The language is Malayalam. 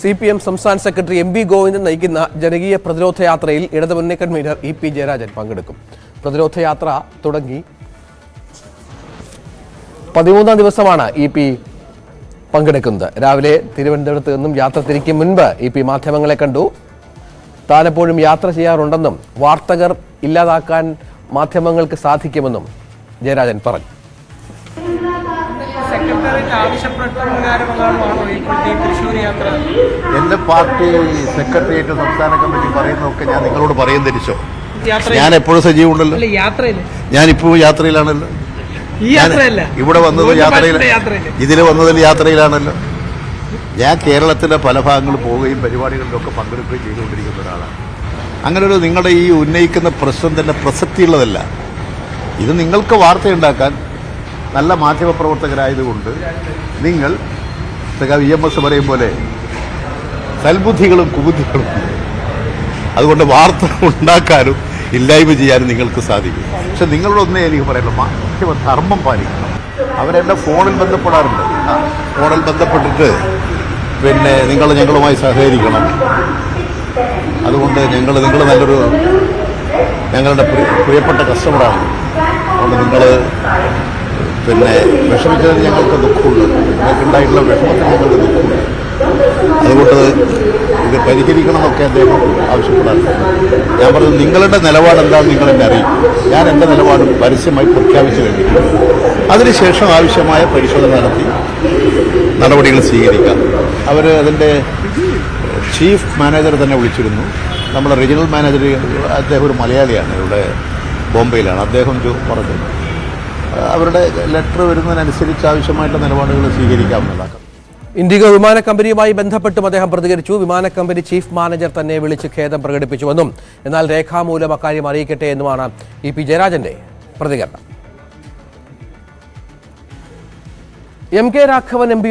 CPM സംസ്ഥാന സെക്രട്ടറി MV ഗോവിന്ദൻ നയിക്കുന്ന ജനകീയ പ്രതിരോധ യാത്രയിൽ ഇടതുമുന്നണി കൺവീനർ EP ജയരാജൻ പങ്കെടുക്കും. പ്രതിരോധ യാത്ര തുടങ്ങി 13ാം ദിവസമാണ് EP പങ്കെടുക്കുന്നത്. രാവിലെ തിരുവനന്തപുരത്ത് നിന്നും യാത്ര തിരിക്കും മുൻപ് EP മാധ്യമങ്ങളെ കണ്ടു. താനെപ്പോഴും യാത്ര ചെയ്യാറുണ്ടെന്നും വാർത്തകർ ഇല്ലാതാക്കാൻ മാധ്യമങ്ങൾക്ക് സാധിക്കുമെന്നും ജയരാജൻ പറഞ്ഞു. എന്റെ പാർട്ടി സെക്രട്ടേറിയറ്റ് സംസ്ഥാന കമ്മിറ്റി പറയുന്നതൊക്കെ ഞാൻ നിങ്ങളോട് പറയാൻ തിരിച്ചോ? ഞാൻ എപ്പോഴും സജീവമുണ്ടല്ലോ. ഞാനിപ്പോ യാത്രയിലാണല്ലോ. ഇവിടെ വന്നത് ഇതിൽ വന്നതിൽ യാത്രയിലാണല്ലോ. ഞാൻ കേരളത്തിലെ പല ഭാഗങ്ങളിൽ പോവുകയും പരിപാടികളിലൊക്കെ പങ്കെടുക്കുകയും ചെയ്തുകൊണ്ടിരിക്കുന്ന ഒരാളാണ്. അങ്ങനെ ഒരു നിങ്ങളുടെ ഈ ഉന്നയിക്കുന്ന പ്രശ്നം തന്നെ പ്രസക്തിയുള്ളതല്ല. ഇത് നിങ്ങൾക്ക് വാർത്തയുണ്ടാക്കാൻ നല്ല മാധ്യമപ്രവർത്തകരായതുകൊണ്ട് നിങ്ങൾ EMS പറയും പോലെ സൽബുദ്ധികളും കുബുദ്ധികളും, അതുകൊണ്ട് വാർത്ത ഉണ്ടാക്കാനും ഇല്ലായ്മ ചെയ്യാനും നിങ്ങൾക്ക് സാധിക്കും. പക്ഷെ നിങ്ങളൊന്നേ എനിക്ക് പറയുള്ളൂ, മാധ്യമ ധർമ്മം പാലിക്കണം. അവരെന്നെ ഫോണിൽ ബന്ധപ്പെടാറുണ്ട്. ഫോണിൽ ബന്ധപ്പെട്ടിട്ട് പിന്നെ നിങ്ങൾ ഞങ്ങളുമായി സഹകരിക്കണം, അതുകൊണ്ട് നിങ്ങൾ നല്ലൊരു ഞങ്ങളുടെ പ്രിയപ്പെട്ട കസ്റ്റമറാണ്, അതുകൊണ്ട് നിങ്ങൾ പിന്നെ വിഷമിച്ചതിന് ഞങ്ങൾക്ക് ദുഃഖമുണ്ട്, നിങ്ങൾക്കുണ്ടായിട്ടുള്ള വിഷമത്തിന് ഞങ്ങൾക്ക് ദുഃഖമുണ്ട്, അതുകൊണ്ട് ഇത് പരിഹരിക്കണമെന്നൊക്കെ അദ്ദേഹം ആവശ്യപ്പെടാറുണ്ട്. ഞാൻ പറഞ്ഞു, നിങ്ങളുടെ നിലപാട് എന്താണെന്ന് നിങ്ങൾ എന്നെ അറിയും. ഞാൻ എൻ്റെ നിലപാട് പരസ്യമായി പ്രഖ്യാപിച്ചു കഴിഞ്ഞിട്ടുണ്ട്. അതിനുശേഷം ആവശ്യമായ പരിശോധന നടത്തി നടപടികൾ സ്വീകരിക്കാം. അവർ അതിൻ്റെ ചീഫ് മാനേജർ തന്നെ വിളിച്ചിരുന്നു. നമ്മുടെ റീജിയണൽ മാനേജർ, അദ്ദേഹം ഒരു മലയാളിയാണ്, ഇവിടെ ബോംബെയിലാണ്. അദ്ദേഹം പറഞ്ഞു അവരുടെ ലെറ്റർ വരുന്നതിനനുസരിച്ച് ആവശ്യമായിട്ടുള്ള നിലപാടുകൾ സ്വീകരിക്കാവുന്നതാണ്. ഇൻഡിഗോ വിമാന കമ്പനിയുമായി ബന്ധപ്പെട്ടും അദ്ദേഹം പ്രതികരിച്ചു. വിമാന കമ്പനി ചീഫ് മാനേജർ തന്നെ വിളിച്ച് ഖേദം പ്രകടിപ്പിച്ചുവെന്നും എന്നാൽ രേഖാമൂലം അക്കാര്യം അറിയിക്കട്ടെ എന്നുമാണ് EP ജയരാജന്റെ പ്രതികരണം. MK Raghavan MP